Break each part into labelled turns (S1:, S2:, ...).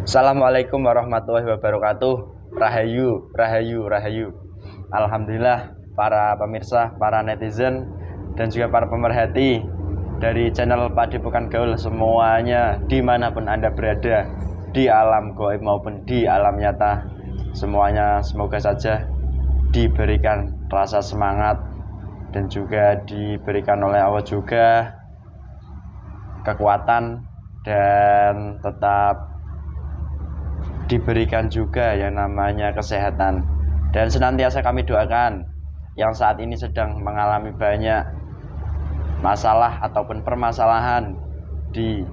S1: Assalamualaikum warahmatullahi wabarakatuh. Rahayu, rahayu, rahayu. Alhamdulillah para pemirsa, para netizen, dan juga para pemerhati dari channel Padepokan Gaul semuanya dimanapun Anda berada, di alam gaib maupun di alam nyata, semuanya semoga saja diberikan rasa semangat dan juga diberikan oleh Allah juga kekuatan dan tetap diberikan juga yang namanya kesehatan. Dan senantiasa kami doakan yang saat ini sedang mengalami banyak masalah ataupun permasalahan di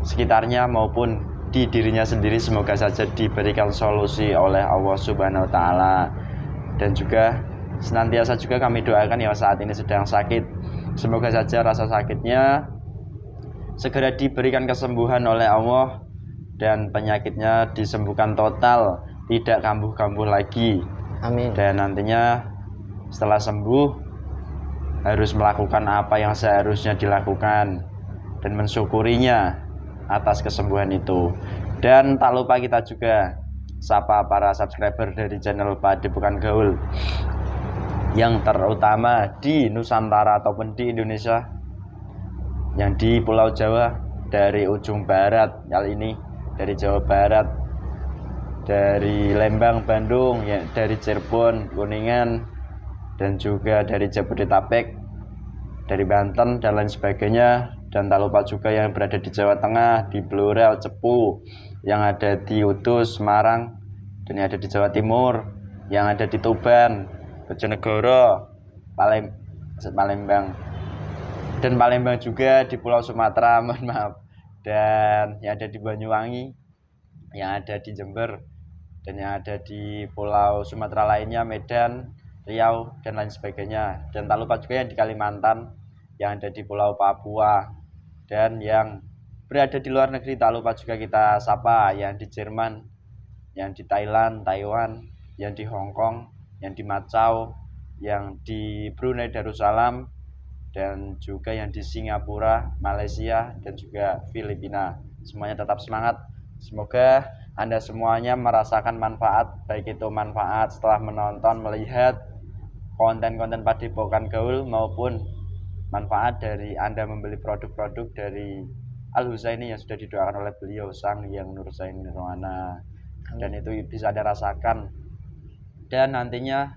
S1: sekitarnya maupun di dirinya sendiri, semoga saja diberikan solusi oleh Allah Subhanahu wa taala. Dan juga senantiasa juga kami doakan yang saat ini sedang sakit, semoga saja rasa sakitnya segera diberikan kesembuhan oleh Allah dan penyakitnya disembuhkan total, tidak kambuh-kambuh lagi.
S2: Amin.
S1: Dan nantinya setelah sembuh harus melakukan apa yang seharusnya dilakukan dan mensyukurinya atas kesembuhan itu. Dan tak lupa kita juga sapa para subscriber dari channel Padepokan Gaul yang terutama di Nusantara ataupun di Indonesia, yang di Pulau Jawa dari ujung barat kali ini, dari Jawa Barat, dari Lembang, Bandung, ya, dari Cirebon, Kuningan, dan juga dari Jabodetabek, dari Banten dan lain sebagainya. Dan tak lupa juga yang berada di Jawa Tengah, di Blora, Cepu, yang ada di Kudus, Semarang, dan yang ada di Jawa Timur, yang ada di Tuban, Bojonegoro, Palembang, dan Palembang juga di Pulau Sumatera, mohon maaf, dan yang ada di Banyuwangi, yang ada di Jember, dan yang ada di Pulau Sumatera lainnya, Medan, Riau, dan lain sebagainya. Dan tak lupa juga yang di Kalimantan, yang ada di Pulau Papua, dan yang berada di luar negeri tak lupa juga kita sapa yang di Jerman, yang di Thailand, Taiwan, yang di Hong Kong, yang di Macau, yang di Brunei Darussalam, dan juga yang di Singapura, Malaysia, dan juga Filipina. Semuanya tetap semangat. Semoga Anda semuanya merasakan manfaat, baik itu manfaat setelah menonton, melihat konten-konten Padepokan Gaul, maupun manfaat dari Anda membeli produk-produk dari Al Husaini yang sudah didoakan oleh beliau Sang Hyang Nurzaini Nirwana. Dan itu bisa Anda rasakan dan nantinya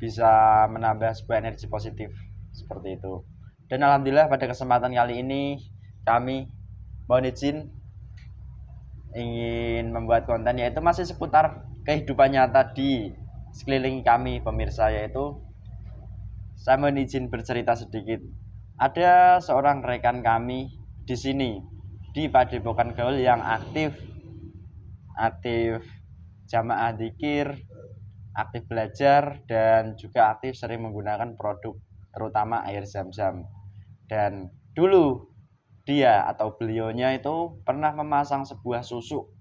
S1: bisa menambah sebuah energi positif seperti itu. Dan alhamdulillah pada kesempatan kali ini kami mohon izin ingin membuat konten yaitu masih seputar kehidupan nyata di sekeliling kami pemirsa, yaitu saya mohon izin bercerita sedikit. Ada seorang rekan kami di sini di Padepokan Gaul yang aktif jamaah dzikir, aktif belajar, dan juga aktif sering menggunakan produk terutama air zam-zam. Dan dulu dia atau beliaunya itu pernah memasang sebuah susu.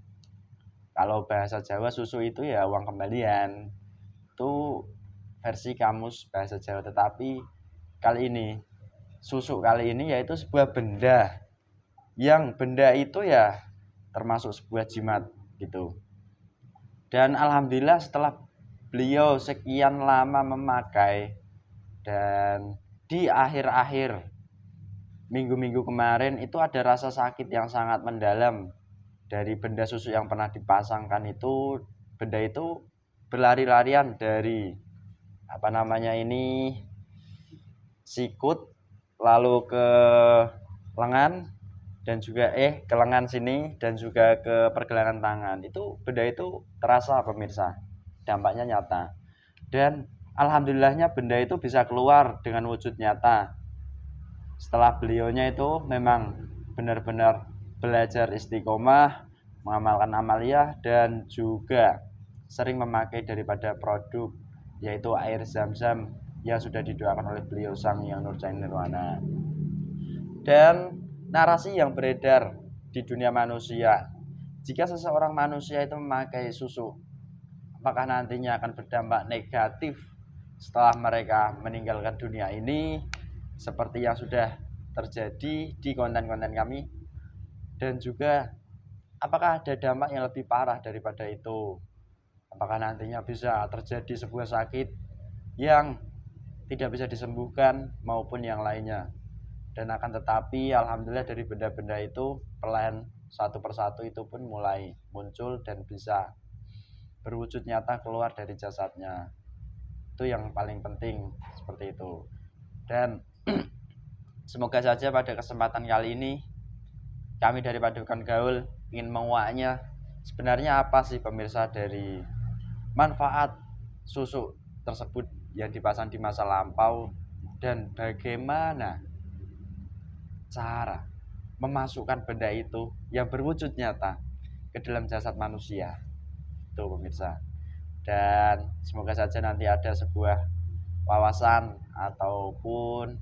S1: Kalau bahasa Jawa susu itu ya uang kembalian, itu versi kamus bahasa Jawa. Tetapi kali ini susu kali ini yaitu sebuah benda, yang benda itu ya termasuk sebuah jimat gitu. Dan alhamdulillah setelah beliau sekian lama memakai, dan di akhir-akhir minggu-minggu kemarin itu ada rasa sakit yang sangat mendalam dari benda susu yang pernah dipasangkan itu. Benda itu berlari-larian dari sikut lalu ke lengan, dan juga ke lengan sini, dan juga ke pergelangan tangan. Itu benda itu terasa pemirsa, dampaknya nyata. Dan alhamdulillahnya benda itu bisa keluar dengan wujud nyata setelah beliaunya itu memang benar-benar belajar istiqomah, mengamalkan amaliyah, dan juga sering memakai daripada produk yaitu air zam-zam yang sudah didoakan oleh beliau Sang Hyang Nurzaini Nirwana. Dan narasi yang beredar di dunia manusia, jika seseorang manusia itu memakai susu, apakah nantinya akan berdampak negatif setelah mereka meninggalkan dunia ini, seperti yang sudah terjadi di konten-konten kami. Dan juga apakah ada dampak yang lebih parah daripada itu? Apakah nantinya bisa terjadi sebuah sakit yang tidak bisa disembuhkan maupun yang lainnya? Dan akan tetapi alhamdulillah dari benda-benda itu perlahan satu persatu itu pun mulai muncul dan bisa berwujud nyata keluar dari jasadnya. Itu yang paling penting seperti itu. Dan semoga saja pada kesempatan kali ini kami dari Padukan Gaul ingin menguaknya sebenarnya apa sih pemirsa dari manfaat susu tersebut yang dipasang di masa lampau dan bagaimana cara memasukkan benda itu yang berwujud nyata ke dalam jasad manusia. Itu pemirsa. Dan semoga saja nanti ada sebuah wawasan ataupun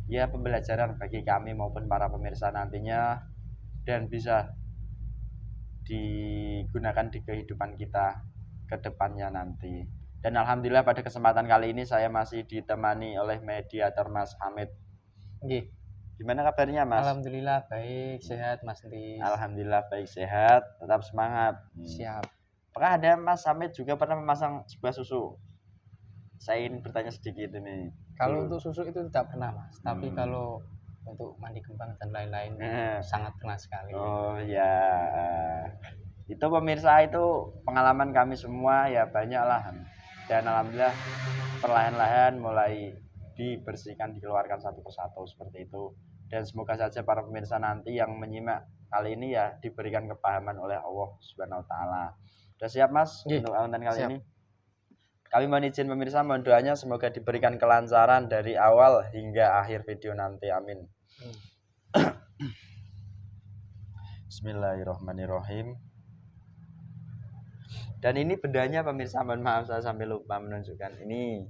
S1: ya pembelajaran bagi kami maupun para pemirsa nantinya dan bisa digunakan di kehidupan kita ke depannya nanti. Dan alhamdulillah pada kesempatan kali ini saya masih ditemani oleh mediator Mas Hamid.
S2: Nggih.
S1: Gimana kabarnya Mas?
S2: Alhamdulillah baik, sehat Mas Lis.
S1: Alhamdulillah baik, sehat, tetap semangat.
S2: Siap.
S1: Apakah ada Mas Hamid juga pernah memasang sebuah susu? Saya ingin bertanya sedikit ini.
S2: Kalau untuk susu itu tidak pernah Mas, tapi
S1: Hmm.
S2: kalau untuk mandi kembang dan lain-lain sangat pernah sekali.
S1: Oh ya, itu pemirsa itu pengalaman kami semua ya banyak lah. Dan alhamdulillah perlahan-lahan mulai dibersihkan, dikeluarkan satu persatu seperti itu. Dan semoga saja para pemirsa nanti yang menyimak kali ini ya diberikan kepahaman oleh Allah Subhanahu wa taala. Sudah siap Mas untuk konten kali ini? Kami mohon izin pemirsa, mohon doanya semoga diberikan kelancaran dari awal hingga akhir video nanti. Amin. Bismillahirrahmanirrahim. Dan ini bendanya pemirsa, mohon maaf saya sampai lupa menunjukkan. Ini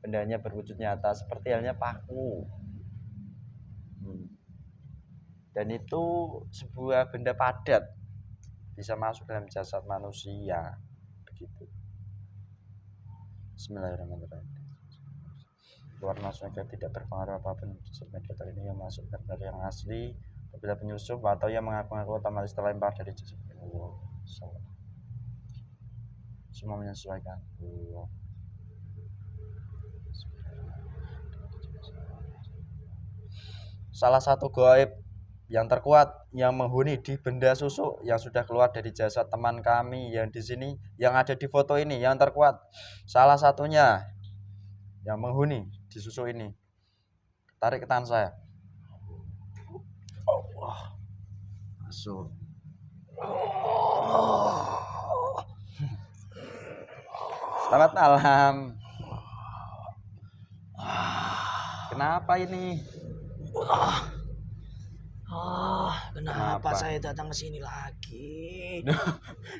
S1: bendanya berwujud nyata seperti halnya paku. Dan itu sebuah benda padat, bisa masuk dalam jasad manusia. Begitu. Bismillahirrahmanirrahim. Luar masuknya tidak berpengaruh apapun. Mediator ini yang masuk benar yang asli. Apabila penyusup atau yang mengaku-ngaku otomatis terlempar dari jasad Allah. Semua menyesuaikan. Allah. Salah satu gaib yang terkuat yang menghuni di benda susu yang sudah keluar dari jasad teman kami yang di sini yang ada di foto ini yang terkuat, salah satunya yang menghuni di susu ini. Tarik ke tangan saya. Allah. Masuk. Selamat malam. Kenapa ini?
S3: Kenapa saya datang ke sini lagi?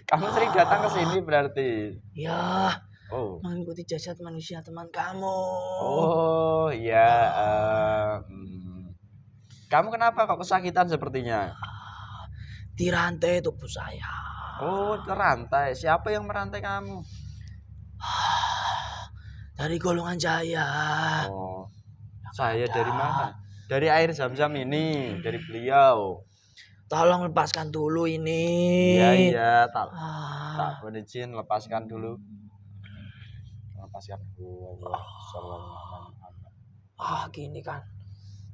S1: Kamu sering datang ke sini berarti?
S3: Ya,
S1: Oh.
S3: mengikuti jasad manusia teman kamu.
S1: Oh iya. Kamu kenapa kok kesakitan sepertinya?
S3: Dirantai tubuh saya.
S1: Oh, terantai. Siapa yang merantai kamu?
S3: Dari golongan jaya.
S1: Oh, saya dari mana? Dari air zam-zam ini, dari beliau.
S3: Tolong lepaskan dulu ini.
S1: Iya, tak mohon izin lepaskan dulu. Lepaskan dulu.
S3: Gini kan.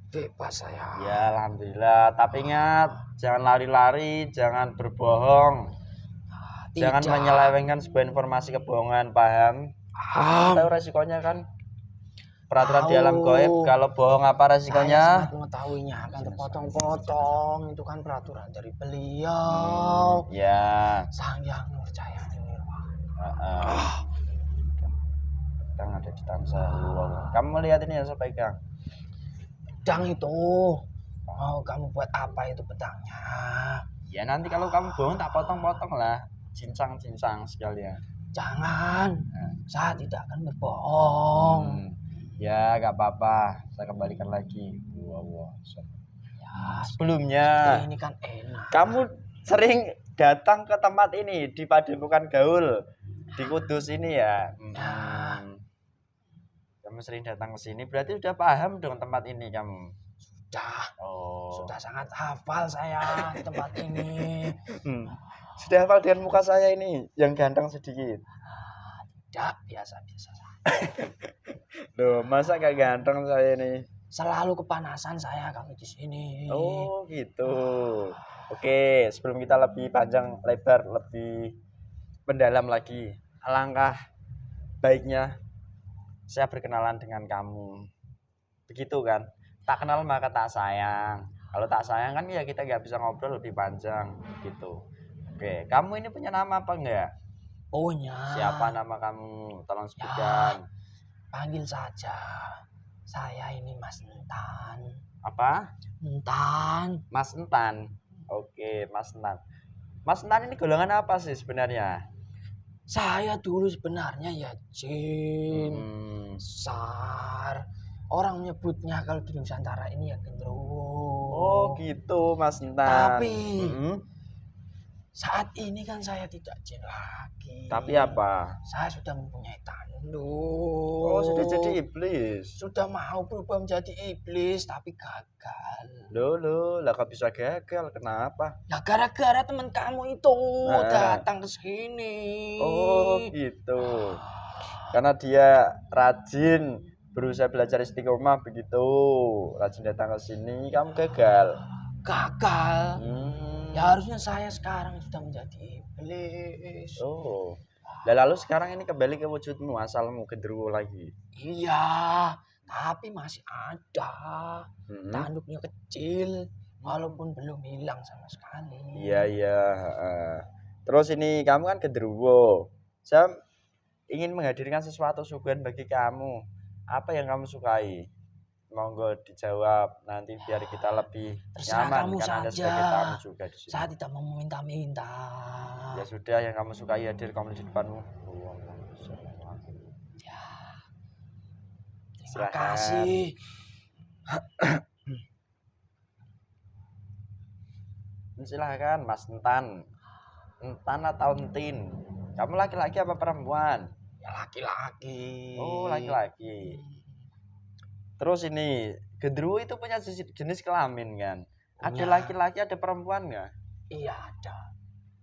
S3: Bebas saya.
S1: Ya, alhamdulillah. Tapi ingat, jangan lari-lari, jangan berbohong. Jangan menyelewengkan sebuah informasi kebohongan, paham? Tahu resikonya kan? Peraturan di alam gaib, kalau bohong apa resikonya?
S3: Saya mengetahuinya akan terpotong-potong. Itu kan peraturan dari beliau.
S1: Ya.
S3: Sang Yang Nurjaya
S1: Pedang ada di tangan saya. Kamu lihat ini yang saya pegang.
S3: Pedang itu. Mau kamu buat apa itu pedangnya?
S1: Ya nanti kalau kamu bohong tak potong-potong lah. Cincang-cincang sekalian.
S3: Jangan. Saya tidak akan berbohong.
S1: Ya gak apa-apa, saya kembalikan lagi.
S3: Ya,
S1: sebelumnya
S3: ini kan enak.
S1: Kamu sering datang ke tempat ini di Padepokan Gaul di Kudus ini ya. Kamu sering datang ke sini berarti sudah paham dengan tempat ini kamu.
S3: sudah sangat hafal saya di tempat ini.
S1: Sudah hafal dengan muka saya ini yang ganteng sedikit.
S3: Tidak, biasa-biasa saja.
S1: Loh, masa gak ganteng saya ini?
S3: Selalu kepanasan saya kalau di sini.
S1: Oh, gitu. Oke, sebelum kita lebih panjang lebar, lebih mendalam lagi, alangkah baiknya saya berkenalan dengan kamu. Begitu kan? Tak kenal maka tak sayang. Kalau tak sayang kan ya kita nggak bisa ngobrol lebih panjang gitu. Oke, kamu ini punya nama apa enggak?
S3: Punya.
S1: Siapa nama kamu? Tolong
S3: Ya,
S1: sebutkan.
S3: panggil saja. Saya ini Mas Entan.
S1: Apa?
S3: Entan.
S1: Mas Entan. Oke, Mas Entan. Mas Entan ini golongan apa sih sebenarnya?
S3: Saya dulu sebenarnya ya Jin, Sar. Orang menyebutnya kalau di Nusantara ini ya genderuwo.
S1: Oh gitu Mas Entan.
S3: Tapi saat ini kan saya tidak Jin lagi.
S1: Tapi apa?
S3: Saya sudah mempunyai tanduk.
S1: Oh, sudah jadi iblis.
S3: Sudah mau berubah menjadi iblis tapi gagal.
S1: Loh, lah kok bisa gagal? Kenapa?
S3: Ya gara-gara teman kamu itu datang ke sini.
S1: Oh gitu. Karena dia rajin berusaha belajar istiqomah begitu. Rajin datang ke sini, kamu gagal.
S3: Gagal. Ya harusnya saya sekarang sudah menjadi iblis.
S1: Oh. Lalu sekarang ini kembali ke wujudmu, asalmu genderuwo lagi.
S3: Iya, tapi masih ada. Tanduknya kecil, walaupun belum hilang sama sekali.
S1: Iya. Terus ini kamu kan genderuwo. Saya ingin menghadirkan sesuatu suguhan bagi kamu. Apa yang kamu sukai? Monggo dijawab nanti biar kita lebih
S3: terserah
S1: nyaman
S3: kamu
S1: karena Anda
S3: saja.
S1: sebagai tamu juga di sini.
S3: Saya tidak mau meminta-minta.
S1: Ya sudah, yang kamu sukai hadir kamu di depanmu.
S3: Ya. Terima kasih.
S1: Silahkan Mas Entan. Entan atau Entin? Kamu laki-laki apa perempuan?
S3: Ya laki-laki.
S1: Oh, laki-laki. Terus ini, genderuwo itu punya jenis kelamin kan? Ada laki-laki, ada perempuan nggak?
S3: Iya ada.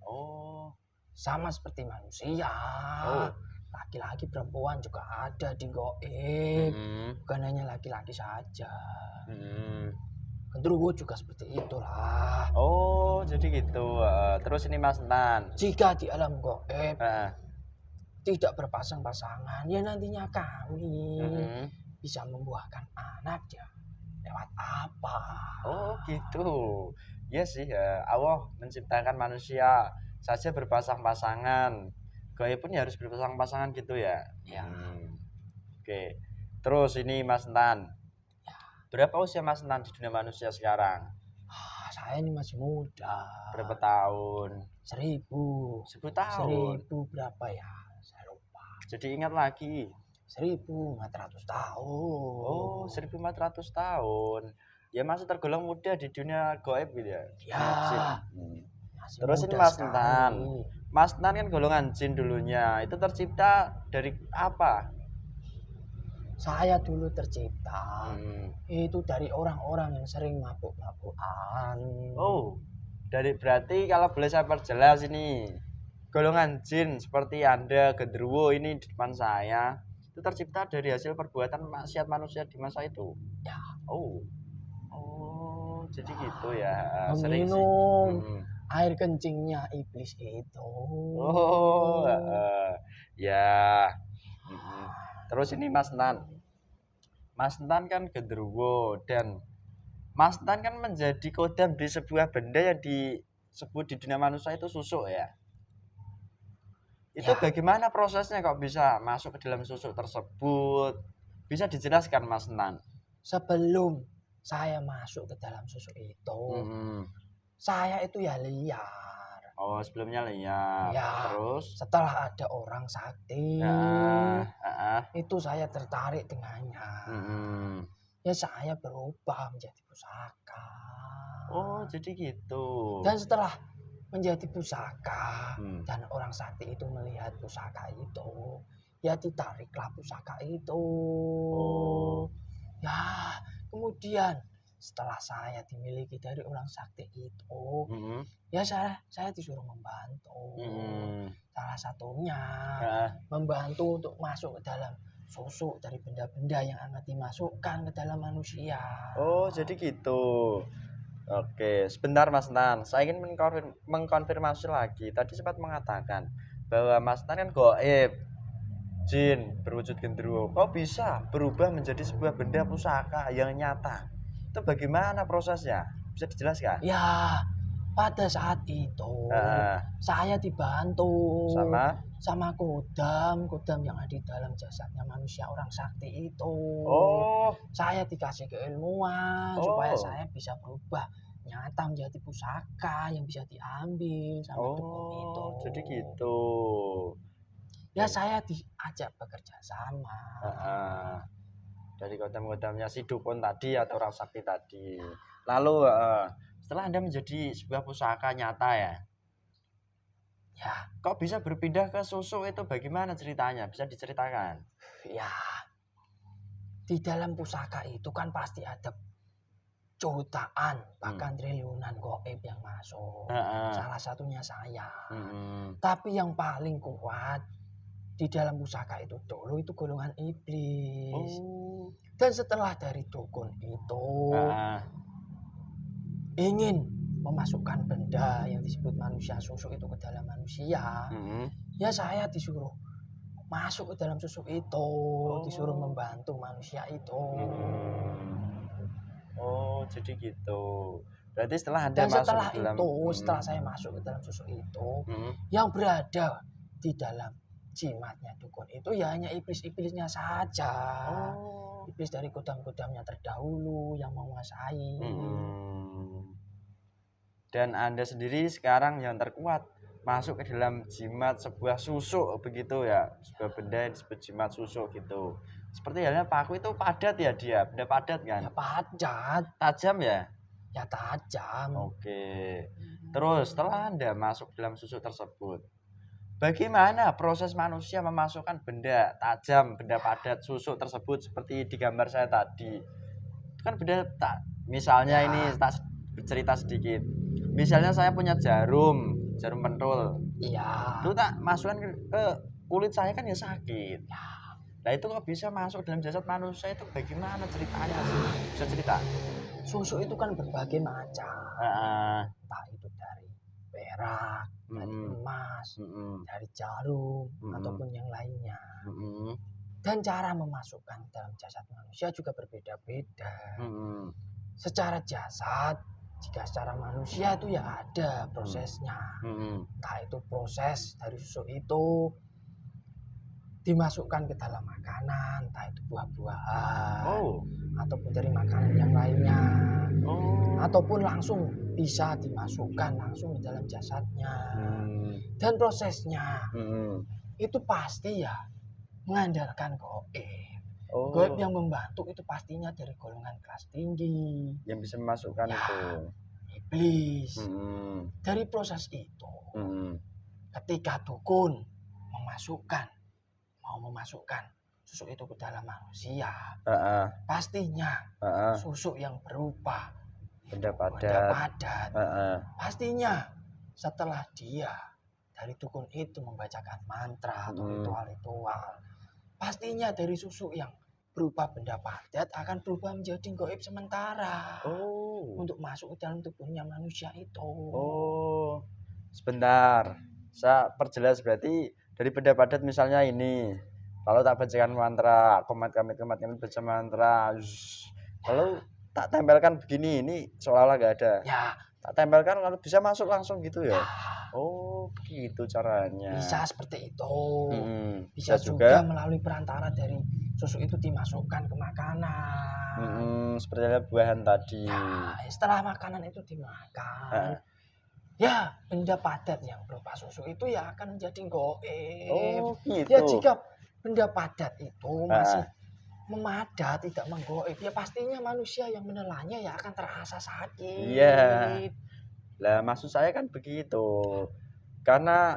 S1: Oh,
S3: sama seperti manusia. Oh. Laki-laki perempuan juga ada di goib. Bukan hanya laki-laki saja. Genderuwo juga seperti itulah.
S1: Oh, jadi gitu. Terus ini Mas Entan.
S3: Jika di alam goib tidak berpasang-pasangan, ya nantinya kami bisa membuahkan anak ya lewat apa?
S1: Oh gitu. Ya sih ya, Allah menciptakan manusia saja berpasang-pasangan. Goib pun ya harus berpasang-pasangan gitu ya.
S3: Ya.
S1: Oke. Terus ini Mas Entan. Ya. Berapa usia Mas Entan di dunia manusia sekarang?
S3: Saya ini masih muda.
S1: Berapa tahun?
S3: 1000.
S1: 10 tahun.
S3: 1000 berapa ya? Saya lupa.
S1: Jadi ingat lagi.
S3: 1400 tahun.
S1: Oh, 1400 tahun. Ya masih tergolong muda di dunia goib gitu ya.
S3: Ya.
S1: Terus ini Mas Entan. Mas Entan kan golongan jin dulunya. Itu tercipta dari apa?
S3: Saya dulu tercipta itu dari orang-orang yang sering mabuk-mabukan.
S1: Oh, berarti kalau boleh saya perjelas ini, golongan jin seperti Anda, genderuwo ini di depan saya, itu tercipta dari hasil perbuatan maksiat manusia di masa itu.
S3: Ya.
S1: Oh, jadi gitu ya.
S3: Minum air kencingnya iblis itu.
S1: Oh, ya. Terus ini Mas Entan. Mas Entan kan genderuwo dan Mas Entan kan menjadi kodam di sebuah benda yang disebut di dunia manusia itu susuk ya. Itu bagaimana prosesnya kok bisa masuk ke dalam susuk tersebut? Bisa dijelaskan Mas Entan?
S3: Sebelum saya masuk ke dalam susuk itu, saya itu ya liar.
S1: Oh, sebelumnya liar.
S3: Ya.
S1: Terus
S3: setelah ada orang sakti, itu saya tertarik dengannya. Ya saya berubah menjadi pusaka.
S1: Oh, jadi gitu.
S3: Dan setelah menjadi pusaka dan orang sakti itu melihat pusaka itu, ya ditariklah pusaka itu. Ya, kemudian setelah saya dimiliki dari orang sakti itu,
S1: Mm-mm.
S3: ya saya disuruh membantu. Salah satunya
S1: Ah,
S3: membantu untuk masuk ke dalam susu dari benda-benda yang akan dimasukkan ke dalam manusia.
S1: oh, jadi gitu. Oke, sebentar Mas Nan. Saya ingin mengkonfirmasi lagi. Tadi sempat mengatakan bahwa Mas Nan kan goib, jin berwujud genderuwo. Kok bisa berubah menjadi sebuah benda pusaka yang nyata? Itu bagaimana prosesnya? Bisa dijelaskan?
S3: Ya, pada saat itu
S1: Ah,
S3: saya dibantu
S1: sama?
S3: kodam yang ada di dalam jasadnya manusia orang sakti itu.
S1: Oh,
S3: Saya dikasih keilmuan
S1: Oh.
S3: supaya saya bisa berubah nyata menjadi pusaka yang bisa diambil sama dukun itu.
S1: jadi gitu.
S3: Ya saya diajak bekerja sama.
S1: Dari kodam-kodamnya si dukun tadi atau orang sakti tadi. Lalu setelah Anda menjadi sebuah pusaka nyata ya,
S3: Ya,
S1: kok bisa berpindah ke susu itu bagaimana ceritanya? Bisa diceritakan?
S3: ya. Di dalam pusaka itu kan pasti ada jutaan bahkan triliunan goib yang masuk. Salah satunya saya. Tapi yang paling kuat di dalam pusaka itu dulu itu golongan iblis. Dan setelah dari dukun itu ingin memasukkan benda yang disebut manusia susu itu ke dalam manusia, ya saya disuruh masuk ke dalam susu itu, disuruh membantu manusia itu.
S1: Oh, jadi gitu. Berarti setelah Anda
S3: Dan
S1: masuk
S3: setelah
S1: ke dalam
S3: itu, setelah saya masuk ke dalam susu itu, yang berada di dalam jimatnya dukun itu ya hanya iblis-iblisnya saja. Iblis dari kodam-kodamnya terdahulu yang menguasai.
S1: Dan Anda sendiri sekarang yang terkuat masuk ke dalam jimat sebuah susuk begitu ya, sebuah benda yang disebut jimat susuk gitu. Seperti halnya paku itu padat ya dia, benda padat kan?
S3: Ya padat.
S1: Tajam ya?
S3: Ya tajam.
S1: Oke. Terus setelah Anda masuk dalam susuk tersebut, bagaimana proses manusia memasukkan benda tajam, benda padat susuk tersebut seperti di gambar saya tadi? Itu kan benda misalnya ini tak bercerita sedikit. Misalnya saya punya jarum pentul.
S3: Iya.
S1: Itu tak masukkan ke kulit saya kan ya sakit. Nah itu kok bisa masuk dalam jasad manusia itu bagaimana ceritanya sih? Bisa cerita?
S3: Susu itu kan berbagai macam. Entah itu dari perak, dari emas, dari jarum, ataupun yang lainnya. Dan cara memasukkan dalam jasad manusia juga berbeda-beda. Secara jasad, jika secara manusia itu ya ada prosesnya. Entah itu proses dari susu itu dimasukkan ke dalam makanan, entah itu buah-buahan, ataupun dari makanan yang lainnya, ataupun langsung bisa dimasukkan langsung ke dalam jasadnya. Dan prosesnya itu pasti ya mengandalkan goib. Goib yang membantu itu pastinya dari golongan kelas tinggi
S1: yang bisa memasukkan itu
S3: iblis. Dari proses itu ketika dukun mau memasukkan susu itu ke dalam manusia, pastinya susu yang berupa
S1: benda
S3: padat.
S1: padat.
S3: Pastinya setelah dia dari dukun itu membacakan mantra atau ritual-ritual, pastinya dari susu yang berupa benda padat akan berubah menjadi goib sementara untuk masuk ke dalam tubuhnya manusia itu.
S1: Sebentar, saya perjelas. Berarti dari benda padat misalnya ini, lalu tak bacakan mantra, komat kami baca mantra, lalu tak tempelkan begini, ini seolah-olah gak ada.
S3: Ya.
S1: Tak tempelkan lalu bisa masuk langsung gitu ya. Begitu caranya.
S3: Bisa seperti itu.
S1: Bisa
S3: juga melalui perantara dari susu itu dimasukkan ke makanan.
S1: Seperti buahan tadi.
S3: Ya, setelah makanan itu dimakan, ya benda padat yang berupa susu itu ya akan menjadi goib.
S1: Gitu.
S3: Ya jika benda padat itu masih memadat, tidak menggoib, ya pastinya manusia yang menelannya ya akan terasa sakit.
S1: Iya. Lah maksud saya kan begitu. Karena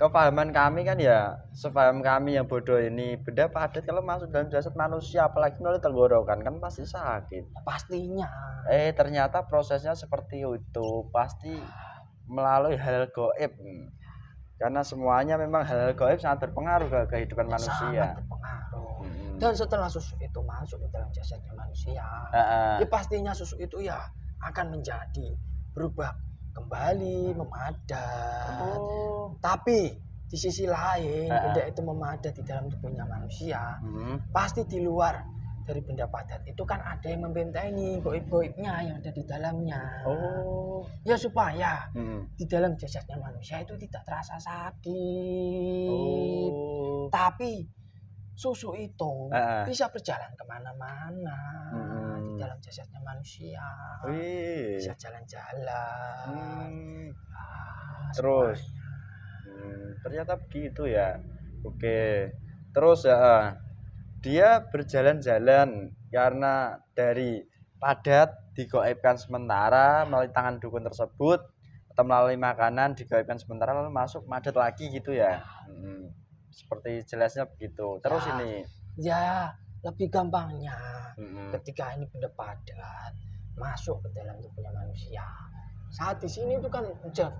S1: kepahaman kami kan ya, sepaham kami yang bodoh ini, benda padat kalau masuk dalam jasad manusia apalagi melalui tenggorokan kan pasti sakit.
S3: Pastinya.
S1: Ternyata prosesnya seperti itu, pasti melalui hal gaib. Karena semuanya memang hal gaib sangat berpengaruh ke kehidupan manusia.
S3: Sangat berpengaruh. Dan setelah susu itu masuk ke dalam jasadnya manusia, ya pastinya susu itu ya akan menjadi berubah kembali, memadat. Tapi di sisi lain, benda itu memadat di dalam tubuhnya manusia. Pasti di luar dari benda padat itu kan ada yang membentengi goib-goibnya yang ada di dalamnya. Ya supaya di dalam jasadnya manusia itu tidak terasa sakit. Tapi susu itu bisa berjalan kemana-mana di dalam jasadnya manusia. Bisa jalan-jalan.
S1: Terus ternyata begitu ya. Oke. Terus ya dia berjalan-jalan karena dari padat digoibkan sementara melalui tangan dukun tersebut atau melalui makanan digoibkan sementara lalu masuk padat lagi gitu ya. Seperti jelasnya begitu. Terus ini
S3: ya lebih gampangnya ketika ini benda padat masuk ke dalam tubuhnya manusia, saat di sini itu kan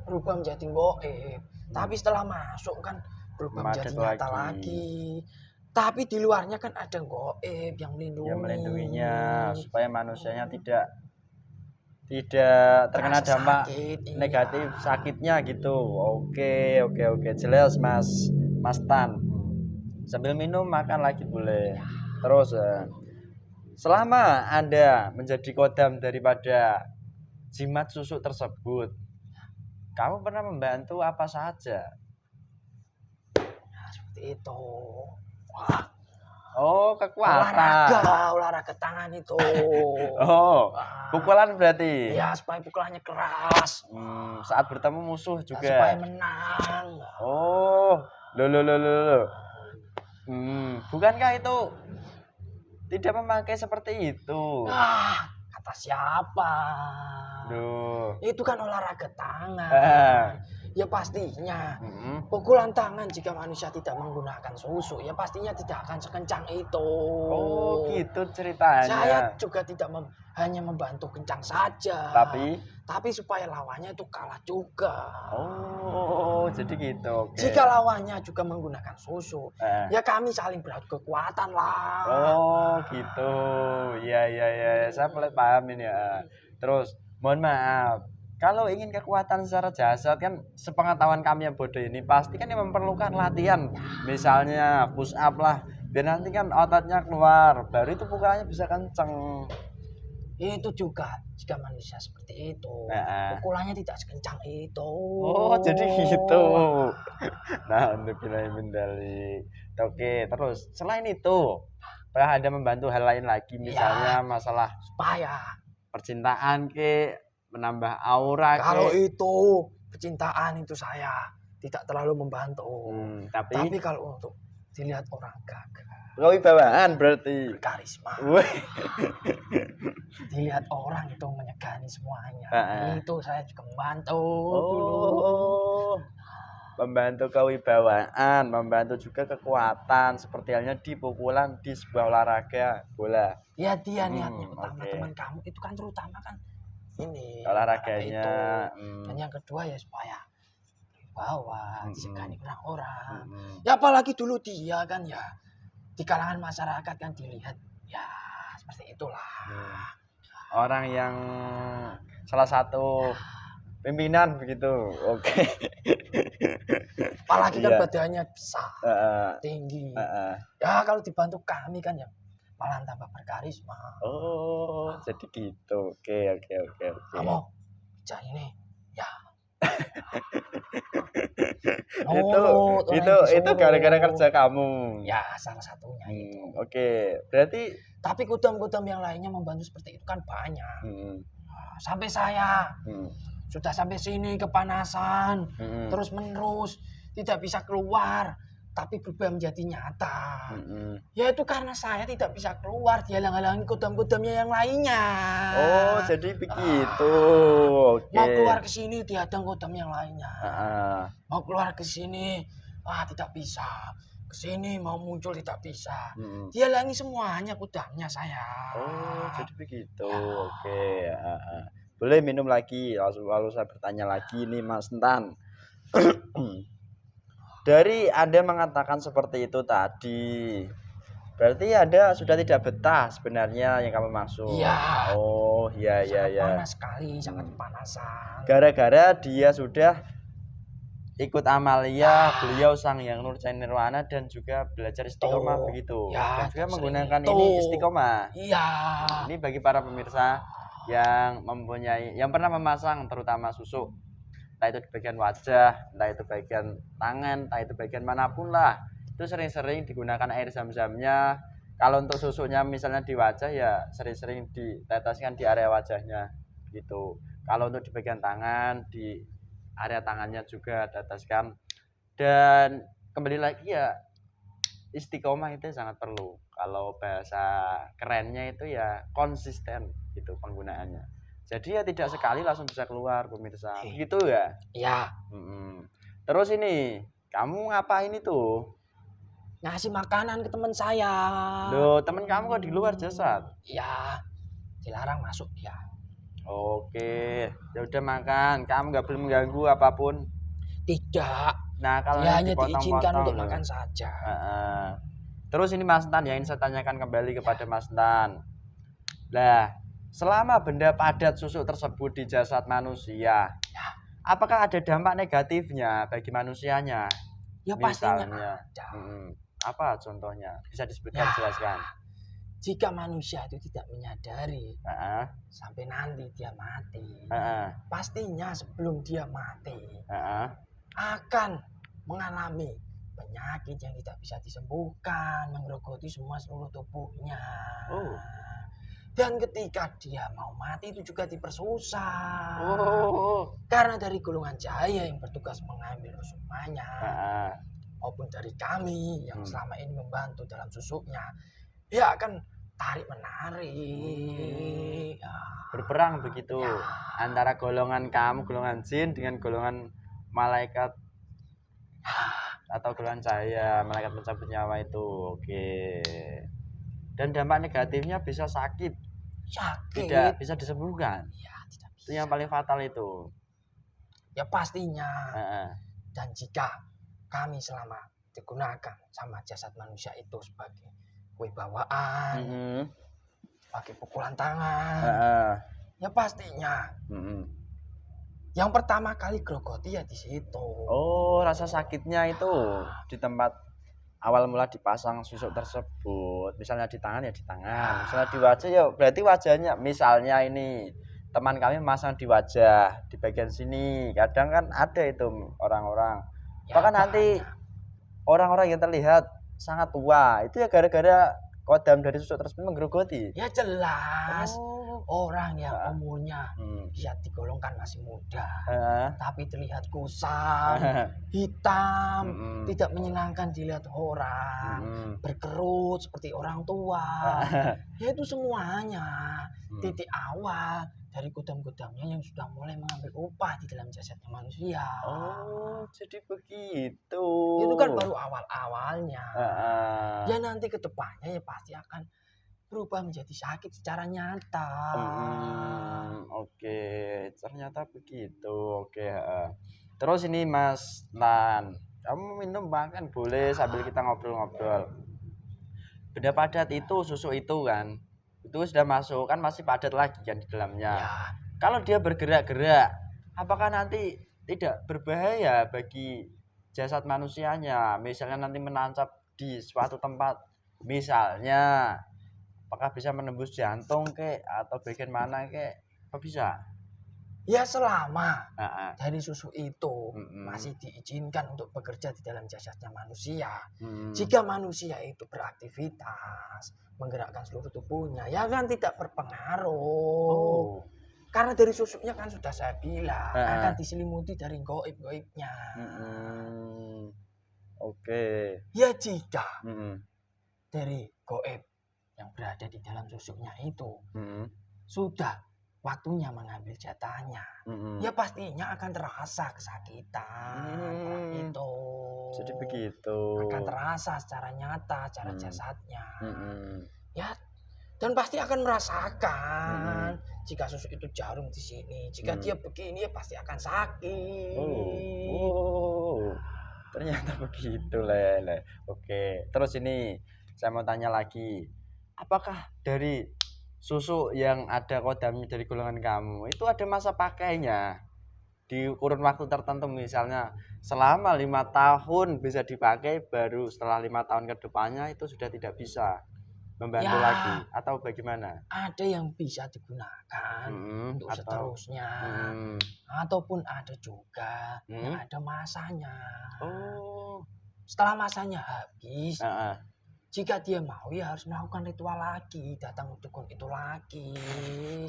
S3: berubah menjadi goib, tapi setelah masuk kan berubah menjadi nyata lagi. Tapi di luarnya kan ada goib yang
S1: melindunginya supaya manusianya tidak terkena dampak negatif sakitnya gitu. Oke, jelas Mas Tan. Sambil minum makan lagi boleh. Terus selama Anda menjadi kodam daripada jimat susu tersebut, kamu pernah membantu apa saja?
S3: Nah, seperti itu. Wah.
S1: Kekuatan.
S3: Olahraga tangan itu.
S1: Pukulan berarti.
S3: Ya, supaya pukulannya keras.
S1: Saat bertemu musuh juga.
S3: Supaya menang.
S1: Loh. Bukankah itu tidak memakai seperti itu?
S3: Kata siapa? Itu kan olahraga tangan. Ya pastinya pukulan tangan jika manusia tidak menggunakan susu ya pastinya tidak akan sekencang itu.
S1: Gitu ceritanya.
S3: Saya juga tidak hanya membantu kencang saja, tapi supaya lawannya itu kalah juga.
S1: Jadi gitu. Okay.
S3: Jika lawannya juga menggunakan susu ya kami saling beradu kekuatan lah.
S1: Gitu. Iya, saya mulai paham ini ya. Terus mohon maaf, kalau ingin kekuatan secara jasad kan sepengetahuan kami yang bodoh ini pasti kan yang memerlukan latihan. Misalnya push up lah, biar nanti kan ototnya keluar, baru itu pukulannya bisa kenceng.
S3: Itu juga jika manusia seperti itu, pukulannya tidak sekencang itu.
S1: Jadi gitu. Nah, untuk bilang mendali. Oke, terus selain itu, apakah Anda membantu hal lain lagi, misalnya masalah
S3: supaya
S1: percintaan menambah aura.
S3: Kalau itu percintaan itu saya tidak terlalu membantu. Tapi kalau untuk dilihat orang gagah,
S1: kewibawaan berarti
S3: karisma. Dilihat orang itu menyegani semuanya. Itu saya juga membantu dulu.
S1: Membantu kewibawaan, membantu juga kekuatan seperti halnya di pukulan di sebuah olahraga bola.
S3: Ya dia niatnya utama teman kamu itu kan terutama kan ini
S1: olahraganya
S3: itu. Dan yang kedua ya supaya wibawa, disegani orang-orang. Ya apalagi dulu dia kan ya di kalangan masyarakat kan dilihat ya seperti itulah.
S1: Orang yang salah satu pimpinan begitu. Oke.
S3: Apalagi kan badannya besar, tinggi. Ya kalau dibantu kami kan ya malah tambah berkarisma.
S1: Jadi gitu. Oke.
S3: Kamu jangan ini ya.
S1: itu gara-gara kerja kamu.
S3: Ya salah satunya itu.
S1: Oke. Berarti
S3: tapi kudam-kudam yang lainnya membantu seperti itu kan banyak. Sampai saya sudah sampai sini kepanasan, terus menerus tidak bisa keluar tapi berubah menjadi nyata. Yaitu karena saya tidak bisa keluar, dihalang-halangi kodam-kodamnya yang lainnya.
S1: Oh, jadi begitu. Oke.
S3: Mau keluar ke sini dihadang kodam yang lainnya. Mau keluar ke sini, tidak bisa. Ke sini mau muncul tidak bisa. Dihalangi semuanya kodamnya saya.
S1: Oh, jadi begitu. Oke. Boleh minum lagi. Lalu saya bertanya lagi nih Mas Entan. Dari Anda mengatakan seperti itu tadi, berarti Anda sudah tidak betah sebenarnya yang kamu maksud.
S3: Iya.
S1: Oh, iya.
S3: Panas sekali, sangat kepanasan.
S1: Gara-gara dia sudah ikut Amalia, beliau Sang Hyang Nurjati Nirwana dan juga belajar istiqomah begitu.
S3: Ya,
S1: dan juga menggunakan ini istiqomah.
S3: Iya.
S1: Ini bagi para pemirsa yang pernah memasang terutama susuk, entah itu di bagian wajah, entah itu bagian tangan, entah itu bagian manapun lah, itu sering-sering digunakan air zam-zamnya. Kalau untuk susuknya misalnya di wajah ya sering-sering diteteskan di area wajahnya gitu. Kalau untuk di bagian tangan, di area tangannya juga teteskan. Dan kembali lagi ya, istiqomah itu sangat perlu. Kalau bahasa kerennya itu ya konsisten gitu penggunaannya. Jadi ya tidak sekali langsung bisa keluar pemirsa. Gitu ya?
S3: Iya.
S1: Terus ini, kamu ngapain itu?
S3: Ngasih makanan ke teman saya.
S1: Loh, teman kamu kok di luar jasad?
S3: Iya. Dilarang masuk dia.
S1: Oke, ya udah makan. Kamu nggak boleh mengganggu apapun.
S3: Tidak.
S1: Nah, kalau
S3: dia hanya diizinkan untuk makan saja.
S1: Terus ini Mas Tan ya, ini saya tanyakan kembali kepada Mas Tan. Lah, selama benda padat susuk tersebut di jasad manusia, apakah ada dampak negatifnya bagi manusianya?
S3: Ya pastinya ada.
S1: Apa contohnya? Bisa disebutkan, jelaskan.
S3: Jika manusia itu tidak menyadari sampai nanti dia mati, pastinya sebelum dia mati akan mengalami penyakit yang tidak bisa disembuhkan, menggerogoti semua seluruh tubuhnya. Dan ketika dia mau mati itu juga dipersusah. Karena dari golongan cahaya yang bertugas mengambil rusuknya maupun dari kami yang selama ini membantu dalam susuknya, dia akan tarik menarik.
S1: Berperang begitu antara golongan kamu, golongan jin dengan golongan malaikat atau golongan cahaya, malaikat pencabut nyawa itu. Oke. Dan dampak negatifnya bisa sakit. Tidak bisa disembuhkan.
S3: Ya, tidak bisa.
S1: Itu yang paling fatal itu.
S3: Ya pastinya. Dan jika kami selama digunakan sama jasad manusia itu sebagai wibawaan, pakai pukulan tangan, ya pastinya. Yang pertama kali grogoti ya di situ.
S1: Oh, rasa sakitnya itu di tempat awal mula dipasang susuk tersebut. Misalnya di tangan ya di tangan, misalnya di wajah ya berarti wajahnya. Misalnya ini teman kami masang di wajah, di bagian sini. Kadang kan ada itu orang-orang. Bahkan nanti orang-orang yang terlihat sangat tua itu ya gara-gara kodam dari susuk tersebut menggerogoti.
S3: Ya jelas. Orang yang umurnya bisa digolongkan masih muda, tapi terlihat kusam, hitam, tidak menyenangkan dilihat orang, berkerut seperti orang tua. Ya itu semuanya titik awal dari kodam-kodamnya yang sudah mulai mengambil upah di dalam jasadnya manusia.
S1: Oh, jadi begitu.
S3: Itu kan baru awal-awalnya. Ya nanti ke depannya ya pasti akan berubah menjadi sakit secara nyata.
S1: Oke, ternyata begitu. Oke. Terus ini Mas Lan, kamu minum makan boleh sambil kita ngobrol-ngobrol. Benda padat itu susuk itu kan, itu sudah masuk kan masih padat lagi kan di dalamnya. Kalau dia bergerak-gerak, apakah nanti tidak berbahaya bagi jasad manusianya? Misalnya nanti menancap di suatu tempat, misalnya apakah bisa menembus jantung atau bagian mana apa bisa?
S3: Ya selama dari susu itu masih diizinkan untuk bekerja di dalam jasadnya manusia. Jika manusia itu beraktivitas, menggerakkan seluruh tubuhnya, ya kan tidak berpengaruh. Karena dari susunya kan sudah saya bilang akan diselimuti dari goib-goibnya.
S1: Oke.
S3: Ya jika dari goib yang berada di dalam susuknya itu sudah waktunya mengambil jatahnya, ya pastinya akan terasa kesakitan orang itu.
S1: Jadi begitu.
S3: Akan terasa secara nyata, secara jasadnya. Ya, dan pasti akan merasakan jika susuk itu jarum di sini. Jika dia begini, ya pasti akan sakit.
S1: Ternyata begitu, Lele. Oke, terus ini saya mau tanya lagi. Apakah dari susu yang ada kodamnya dari golongan kamu itu ada masa pakainya di kurun waktu tertentu, misalnya selama 5 tahun bisa dipakai, baru setelah 5 tahun ke depannya itu sudah tidak bisa membantu lagi, atau bagaimana?
S3: Ada yang bisa digunakan untuk seterusnya, ataupun ada juga yang ada masanya. Setelah masanya habis, jika dia mau ya harus melakukan ritual lagi, datang dukun itu lagi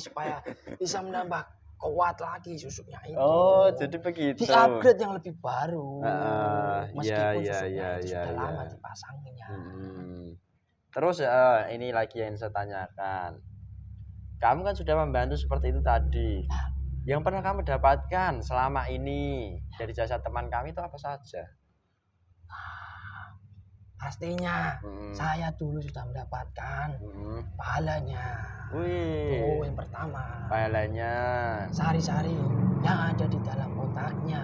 S3: supaya bisa menambah kuat lagi susuknya itu.
S1: Oh, jadi begitu.
S3: Di upgrade yang lebih baru. Meskipun susuknya itu sudah lama dipasangnya.
S1: Terus ini lagi yang saya tanyakan. Kamu kan sudah membantu seperti itu tadi. Yang pernah kamu dapatkan selama ini dari jasa teman kami itu apa saja?
S3: Pastinya saya dulu sudah mendapatkan pahalanya.
S1: Wih,
S3: yang pertama
S1: pahalanya
S3: sari-sari yang ada di dalam otaknya.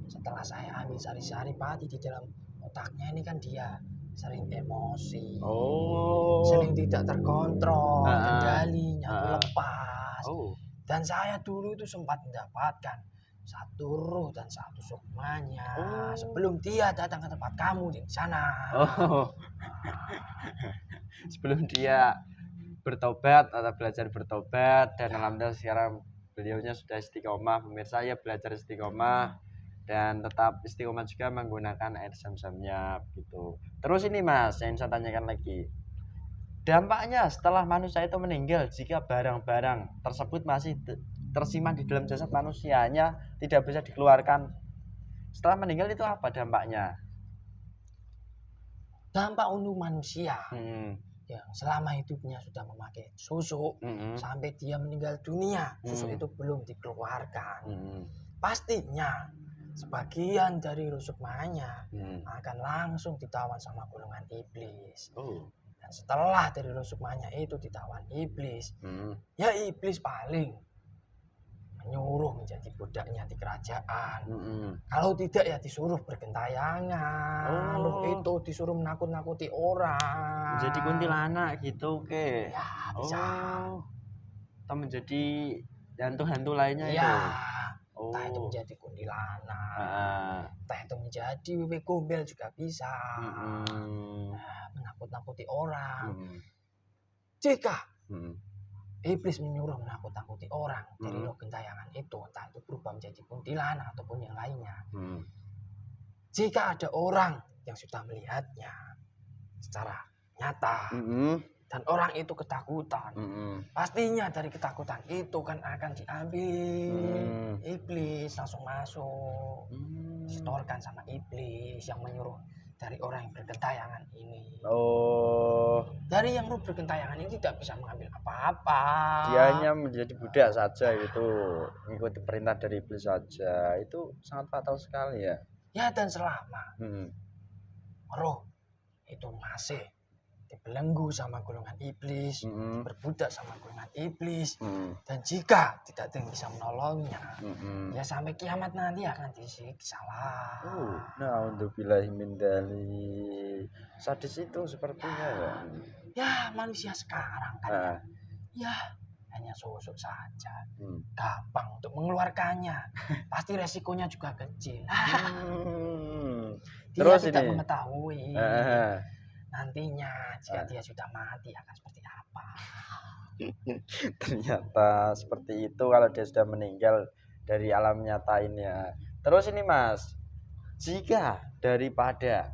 S3: Setelah saya ambil sari-sari padi di dalam otaknya, ini kan dia sering emosi, sering tidak terkontrol, kendalinya lepas. Dan saya dulu itu sempat mendapatkan satu ruh dan satu sukmanya sebelum dia datang ke tempat kamu di sana.
S1: Sebelum dia bertobat atau belajar bertobat, dan alhamdulillah sekarang beliaunya sudah istiqomah. Pemirsa, ya belajar istiqomah dan tetap istiqomah juga menggunakan air zam-zamnya gitu. Terus ini Mas, yang saya tanyakan lagi, dampaknya setelah manusia itu meninggal jika barang-barang tersebut masih tersimpan di dalam jasad manusianya, tidak bisa dikeluarkan setelah meninggal, itu apa dampaknya?
S3: Dampak untuk manusia yang selama hidupnya sudah memakai susuk sampai dia meninggal dunia, susuk itu belum dikeluarkan. Pastinya sebagian dari rusukmanya akan langsung ditawan sama golongan iblis. Dan setelah dari rusukmanya itu ditawan iblis, ya iblis paling menyuruh menjadi budaknya di kerajaan. Kalau tidak ya disuruh bergentayangan. Itu disuruh menakut-nakuti orang.
S1: Menjadi kuntilanak gitu, ke?
S3: Ya, bisa.
S1: Atau menjadi hantu-hantu lainnya itu?
S3: Entah itu menjadi kuntilanak, entah itu menjadi wewe gombel juga bisa. Menakut-nakuti orang. Jika iblis menyuruh menakut-nakuti orang dari roh gentayangan itu, entah itu berubah menjadi kuntilanak ataupun yang lainnya. Jika ada orang yang sudah melihatnya secara nyata dan orang itu ketakutan, pastinya dari ketakutan itu kan akan diambil iblis, langsung masuk, disetorkan sama iblis yang menyuruh dari orang yang bergentayangan ini. Dari yang ruh bergentayangan ini tidak bisa mengambil apa-apa.
S1: Dia hanya menjadi budak saja gitu, mengikuti perintah dari iblis saja. Itu sangat fatal sekali ya.
S3: Ya, dan selama roh itu masih dibelenggu sama golongan iblis, berbudak sama golongan iblis, dan jika tidak ada yang bisa menolongnya, ya sampai kiamat nanti akan disiksa lah.
S1: Na'udzubillahi min dzalik. Sadis itu sepertinya ya.
S3: Ya, manusia sekarang kan ya hanya susuk saja, gampang untuk mengeluarkannya. Pasti resikonya juga kecil. Dia
S1: Terus
S3: tidak
S1: ini
S3: mengetahui nantinya jika dia sudah mati akan seperti apa.
S1: Ternyata seperti itu kalau dia sudah meninggal dari alam nyata ini ya. Terus ini Mas, jika daripada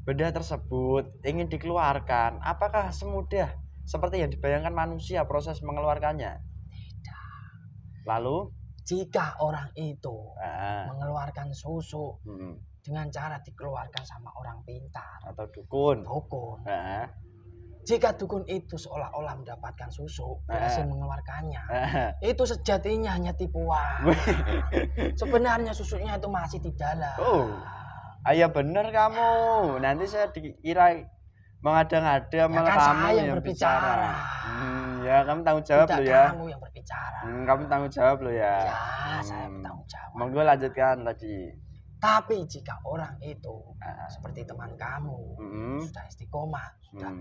S1: benda tersebut ingin dikeluarkan, apakah semudah seperti yang dibayangkan manusia proses mengeluarkannya?
S3: Tidak.
S1: Lalu
S3: jika orang itu mengeluarkan susu dengan cara dikeluarkan sama orang pintar
S1: atau dukun.
S3: Nah, jika dukun itu seolah-olah mendapatkan susu, berhasil mengeluarkannya, itu sejatinya hanya tipuan. Sebenarnya susunya itu masih di dalam.
S1: Oh, ayah bener kamu. Nanti saya dikira mengada-ngada, malah
S3: kan
S1: kamu
S3: saya
S1: yang
S3: berbicara.
S1: Ya, kamu tanggung jawab
S3: Tidak
S1: lo ya.
S3: kamu yang berbicara.
S1: Kamu tanggung jawab lo ya.
S3: Ya, saya bertanggung jawab.
S1: Monggo lanjutkan tadi.
S3: Tapi jika orang itu seperti teman kamu, sudah istiqomah, sudah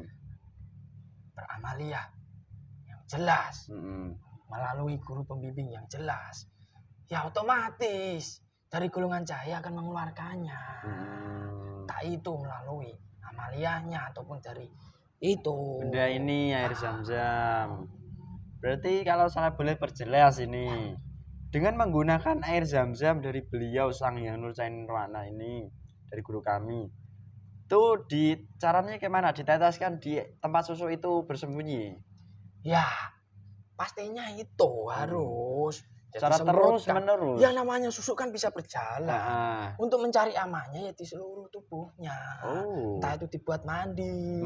S3: beramaliyah yang jelas, melalui guru pembimbing yang jelas, ya otomatis dari golongan cahaya akan mengeluarkannya. Tak itu melalui amaliyahnya ataupun dari itu. Benda
S1: ini air zam-zam. Berarti kalau saya boleh perjelas ini, dengan menggunakan air zam-zam dari beliau Sang Hyang Nurcain Nirwana ini, dari guru kami, itu caranya gimana? Diteteskan di tempat susu itu bersembunyi?
S3: Ya, pastinya itu harus
S1: secara terus menerus.
S3: Ya namanya susu kan bisa berjalan. Untuk mencari amannya ya di seluruh tubuhnya. Entah itu dibuat mandi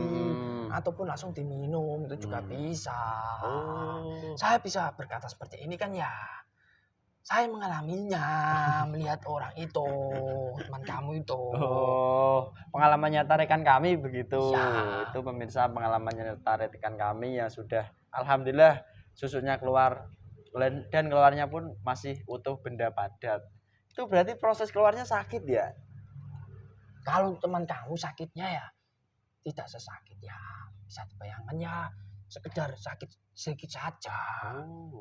S3: ataupun langsung diminum, itu juga bisa. Saya bisa berkata seperti ini kan ya, saya mengalaminya, melihat orang itu, teman kamu itu.
S1: Pengalaman nyata rekan kami begitu. Ya. Itu pemirsa pengalaman nyata rekan kami yang sudah alhamdulillah susunya keluar dan keluarnya pun masih utuh benda padat. Itu berarti proses keluarnya sakit ya?
S3: Kalau teman kamu sakitnya ya tidak sesakit ya, bisa dibayangkan ya, sekedar sakit sedikit saja.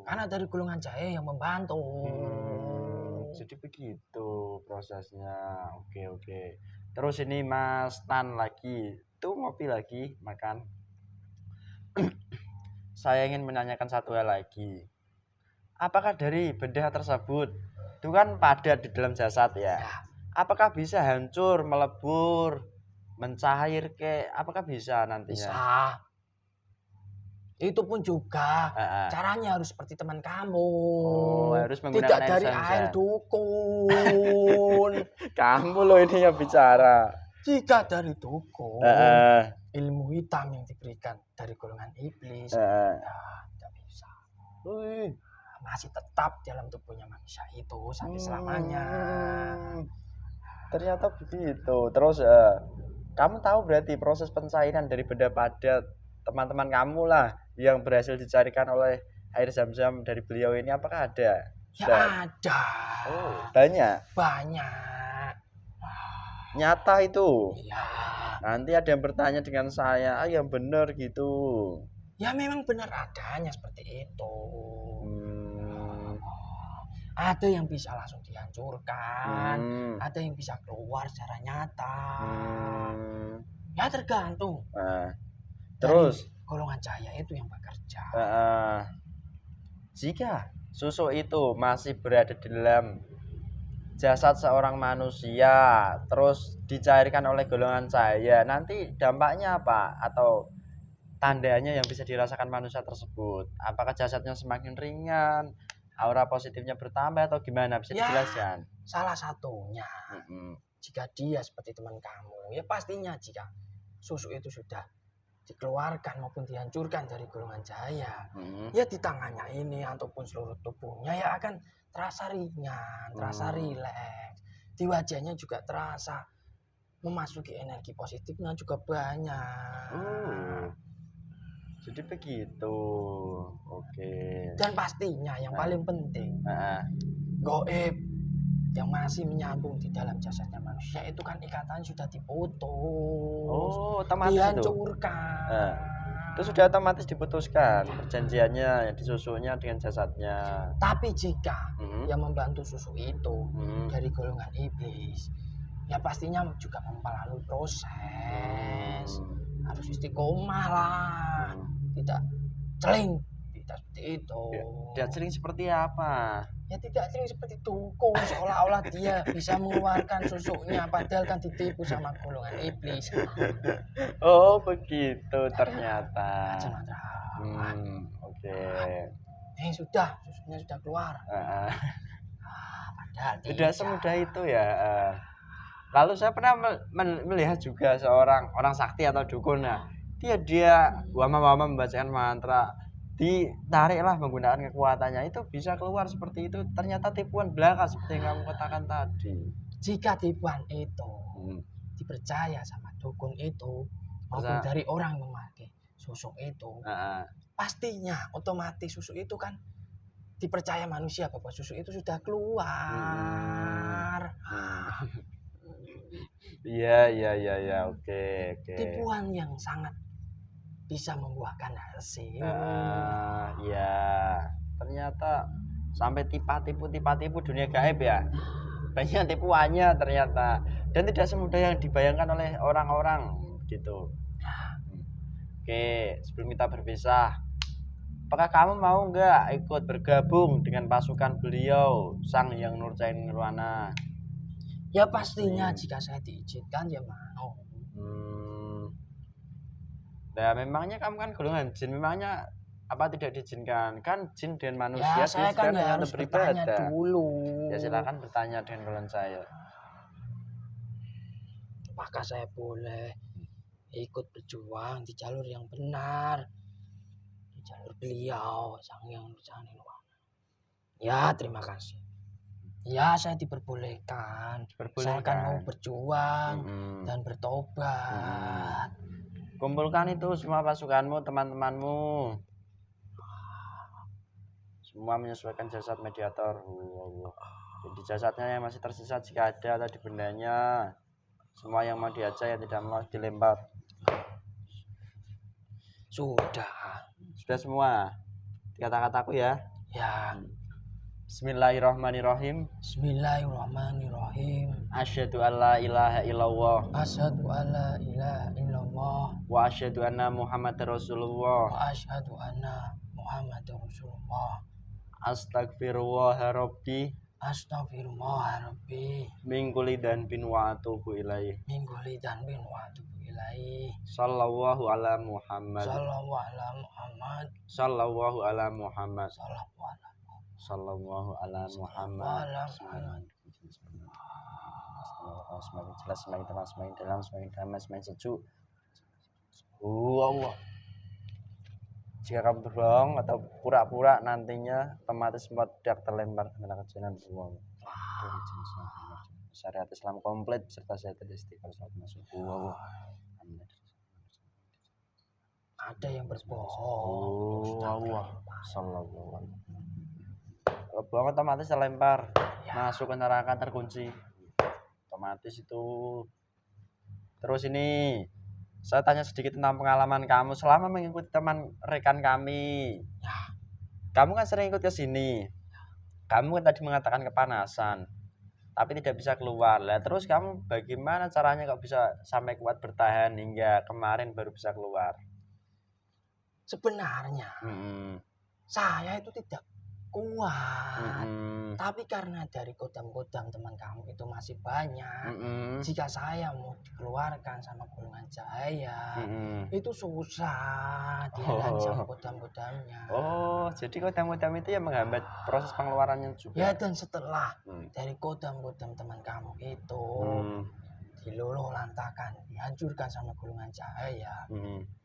S3: Karena dari golongan cahaya yang membantu.
S1: Jadi begitu prosesnya. Oke. Terus ini Mas Tan lagi, tuh ngopi lagi, makan. Saya ingin menanyakan satu hal lagi. Apakah dari benda tersebut itu kan padat di dalam jasad ya? Apakah bisa hancur, melebur, mencair apakah bisa nantinya?
S3: Bisa. Itu pun juga caranya harus seperti teman kamu.
S1: Harus menggunakan
S3: tidak dari air dukun.
S1: Kamu loh ini yang bicara.
S3: Jika dari dukun, ilmu hitam yang diberikan dari golongan iblis, tidak bisa. Masih tetap dalam tubuhnya manusia itu sampai selamanya.
S1: Ternyata begitu. Terus kamu tahu berarti proses pencairan dari benda padat teman-teman kamu lah yang berhasil dicarikan oleh air zam-zam dari beliau ini, apakah ada?
S3: Ya ada.
S1: Banyak. Nyata itu.
S3: Iya.
S1: Nanti ada yang bertanya dengan saya, yang benar gitu.
S3: Ya memang benar adanya seperti itu. Ada yang bisa langsung dihancurkan, ada yang bisa keluar secara nyata. Ya tergantung.
S1: Terus
S3: golongan cahaya itu yang bekerja.
S1: Jika susu itu masih berada di dalam jasad seorang manusia, terus dicairkan oleh golongan cahaya, nanti dampaknya apa? Atau tandanya yang bisa dirasakan manusia tersebut? Apakah jasadnya semakin ringan, aura positifnya bertambah, atau gimana? Bisa dijelaskan?
S3: Salah satunya, jika dia seperti teman kamu, ya pastinya jika susu itu sudah dikeluarkan maupun dihancurkan dari golongan cahaya, ya di tangannya ini ataupun seluruh tubuhnya ya akan terasa ringan, terasa rileks. Di wajahnya juga terasa memasuki energi positifnya juga banyak.
S1: Jadi begitu. Oke.
S3: Dan pastinya yang paling penting, gaib yang masih menyambung di dalam jasadnya manusia itu kan ikatan sudah diputus.
S1: Otomatis
S3: dihancurkan.
S1: Itu sudah otomatis diputuskan perjanjiannya di susunya dengan jasadnya.
S3: Tapi jika yang membantu susu itu dari golongan iblis, ya pastinya juga melalui proses. Harus istiqomah lah, tidak celing, tidak seperti itu.
S1: Tidak celing seperti apa?
S3: Ya tidak celing seperti dukun, seolah-olah dia bisa mengeluarkan susunya, padahal kan ditipu sama golongan iblis.
S1: Oh begitu ternyata. Oke.
S3: Sudah, susunya sudah keluar.
S1: Padahal tidak semudah itu ya. Lalu saya pernah melihat juga seorang orang sakti atau dukun. Nah, dia wama-wama membacakan mantra, ditariklah menggunakan kekuatannya, itu bisa keluar seperti itu. Ternyata tipuan belaka seperti yang kamu katakan tadi.
S3: Jika tipuan itu dipercaya sama dukun itu maupun dari orang yang memakai susuk itu, pastinya otomatis susuk itu kan dipercaya manusia bahwa susuk itu sudah keluar.
S1: Iya, oke.
S3: Tipuan yang sangat bisa membuahkan hasil.
S1: Iya. Ternyata sampai tipu dunia gaib ya. Banyak tipuannya ternyata, dan tidak semudah yang dibayangkan oleh orang-orang gitu. Oke, sebelum kita berpisah, apakah kamu mau nggak ikut bergabung dengan pasukan beliau Sang Hyang Nurjati Nirwana?
S3: Ya pastinya jika saya diizinkan ya mau.
S1: Nah, memangnya kamu kan golongan jin, memangnya apa tidak diizinkan? Kan jin dan manusia
S3: ya, saya kan harus bertanya dulu.
S1: Ya silakan bertanya dengan golongan saya.
S3: Apakah saya boleh ikut berjuang di jalur yang benar, di jalur beliau Sang Hyang Nurjati Nirwana? Ya, terima kasih. Ya, saya diperbolehkan. Saya akan mau berjuang dan bertobat.
S1: Kumpulkan itu semua pasukanmu, teman-temanmu. Semua menyesuaikan jasad mediator. Jadi jasadnya yang masih tersisa jika ada, atau di bendanya. Semua yang mau diajak, yang tidak mau dilempar.
S3: Sudah
S1: semua. Kata-kataku ya.
S3: Ya.
S1: Bismillahirrahmanirrahim.
S3: Bismillahirrahmanirrahim.
S1: Asyhadu alla ilaha illallah.
S3: Asyhadu alla ilaha illallah.
S1: Wa asyhadu anna Muhammadar Rasulullah.
S3: Wa asyhadu anna Muhammadar Rasulullah.
S1: Astagfirullah rabbi.
S3: Astagfirullah rabbi.
S1: Min kulli dhanbin wa atubu ilaih.
S3: Min kulli dhanbin wa atubu ilaih.
S1: Sallallahu ala Muhammad.
S3: Sallallahu ala Muhammad.
S1: Sallallahu ala Muhammad.
S3: Sallallahu ala
S1: Muhammad. Semakin jelas, semakin terang, semakin dalam, semakin damai, semakin sejuk. Allah. Jika kamu berbohong atau pura-pura, nantinya otomatis meledak terlempar ke neraka jahanam. Syariat Islam komplit beserta syariat istighfar saat masuk.
S3: Ada yang berbohong.
S1: Allah. Sallallahu. Kalau bohong otomatis terlempar, masuk ke neraka, terkunci. Otomatis itu. Terus ini saya tanya sedikit tentang pengalaman kamu selama mengikuti teman rekan kami. Kamu kan sering ikut ke sini. Kamu kan tadi mengatakan kepanasan, tapi tidak bisa keluar. Lah terus kamu bagaimana caranya kok bisa sampai kuat bertahan hingga kemarin baru bisa keluar?
S3: Sebenarnya saya itu tidak kuat, tapi karena dari kodam-kodam teman kamu itu masih banyak, jika saya mau dikeluarkan sama golongan cahaya, itu susah dihalangi sama kodam-kodamnya.
S1: Oh, jadi kodam-kodam itu yang menghambat proses pengeluarannya juga.
S3: Ya, dan setelah dari kodam-kodam teman kamu itu diluluh lantakan, dihancurkan sama golongan cahaya,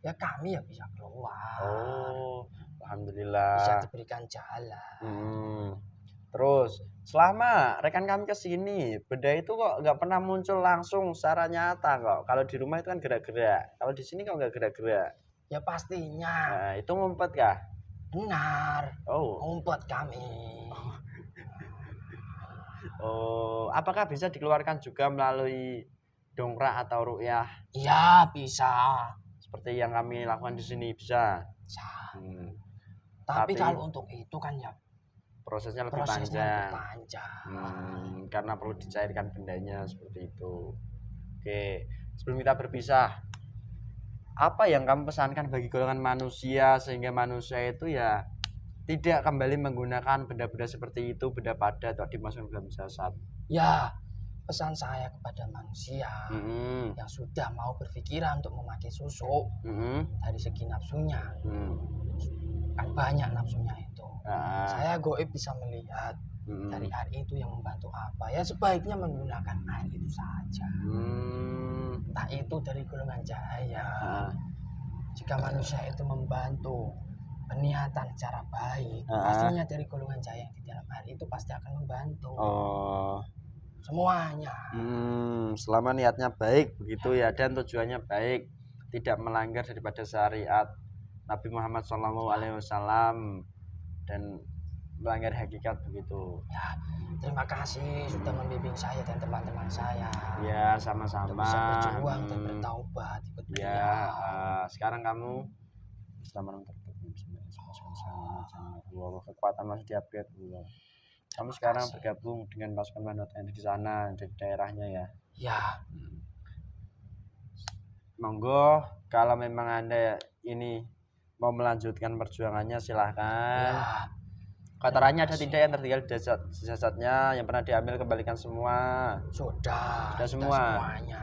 S3: ya kami ya bisa keluar.
S1: Oh, alhamdulillah.
S3: Bisa diberikan jalan.
S1: Terus selama rekan kami kesini, benda itu kok nggak pernah muncul langsung secara nyata kok. Kalau di rumah itu kan gerak-gerak. Kalau di sini kok nggak gerak-gerak?
S3: Ya pastinya.
S1: Nah, itu ngumpet kah?
S3: Benar.
S1: Oh.
S3: Ngumpet kami.
S1: Oh, apakah bisa dikeluarkan juga melalui dongkrak atau ruqyah?
S3: Iya, bisa.
S1: Seperti yang kami lakukan di sini bisa.
S3: Bisa. Tapi kalau untuk itu kan ya
S1: prosesnya lebih panjang. Karena perlu dicairkan bendanya seperti itu. Oke, sebelum kita berpisah, apa yang kamu pesankan bagi golongan manusia sehingga manusia itu ya tidak kembali menggunakan benda-benda seperti itu, benda padat atau dimasukkan dalam jasad?
S3: Ya, pesan saya kepada manusia yang sudah mau berpikiran untuk memakai susuk dari segi nafsunya, kan banyak nafsunya itu. Saya goib bisa melihat dari air itu yang membantu apa, ya sebaiknya menggunakan air itu saja. Entah itu dari golongan cahaya. Jika manusia itu membantu berniatan secara baik, pastinya dari golongan cahaya yang di dalam air itu pasti akan membantu. Semuanya.
S1: Selama niatnya baik begitu ya, dan tujuannya baik, tidak melanggar daripada syariat Nabi Muhammad SAW dan melanggar hakikat begitu.
S3: Ya, terima kasih sudah membimbing saya dan teman-teman saya.
S1: Ya, sama-sama.
S3: Untuk bisa berjuang dan bertaubat ikut beliau.
S1: Ya, sekarang kamu kekuatan masih diupgrade. Kamu sekarang bergabung dengan pasukan Manot yang di sana, di daerahnya ya.
S3: Ya.
S1: Monggo, kalau memang Anda ini mau melanjutkan perjuangannya silahkan.
S3: Ya.
S1: Kotorannya ada tidak yang tertinggal di jasadnya yang pernah diambil, kembalikan semua.
S3: Sudah
S1: semua.
S3: Semuanya.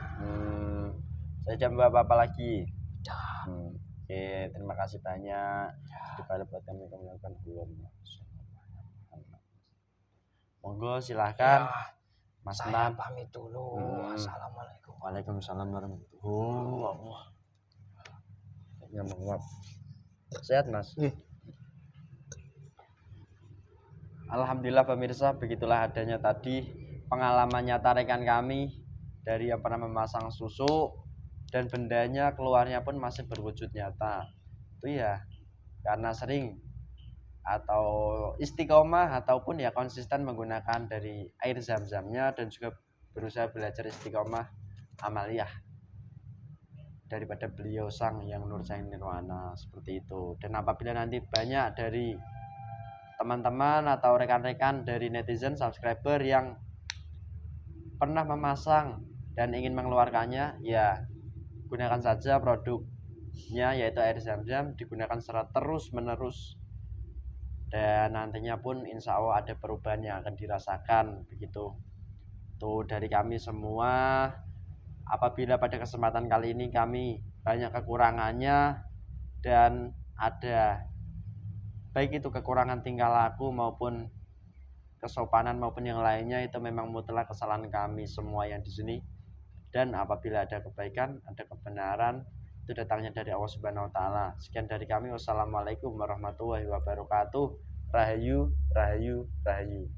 S1: Saya tidak membawa apa-apa lagi.
S3: Sudah.
S1: Oke, terima kasih banyak. Daripada buat kami melakukan belum. Monggo silahkan.
S3: Ya,
S1: Mas
S3: saya pamit dulu. Assalamualaikum.
S1: Waalaikumsalam warahmatullahi wabarakatuh. Sehat Mas? Alhamdulillah pemirsa, begitulah adanya tadi pengalaman nyata rekan kami dari yang pernah memasang susu, dan bendanya keluarnya pun masih berwujud nyata. Itu ya karena sering atau istiqomah ataupun ya konsisten menggunakan dari air zam-zamnya, dan juga berusaha belajar istiqomah amaliyah daripada beliau sang yang nur sang nirwana, seperti itu. Dan apabila nanti banyak dari teman-teman atau rekan-rekan dari netizen subscriber yang pernah memasang dan ingin mengeluarkannya, ya gunakan saja produknya yaitu air zam-zam, digunakan secara terus menerus, dan nantinya pun insya Allah ada perubahan yang akan dirasakan begitu. Tuh dari kami semua, apabila pada kesempatan kali ini kami banyak kekurangannya dan ada baik itu kekurangan tingkah laku maupun kesopanan maupun yang lainnya, itu memang mutlak kesalahan kami semua yang di sini. Dan apabila ada kebaikan, ada kebenaran, itu datangnya dari Allah Subhanahu wa taala. Sekian dari kami. Wassalamualaikum warahmatullahi wabarakatuh. Rahayu, rahayu, rahayu.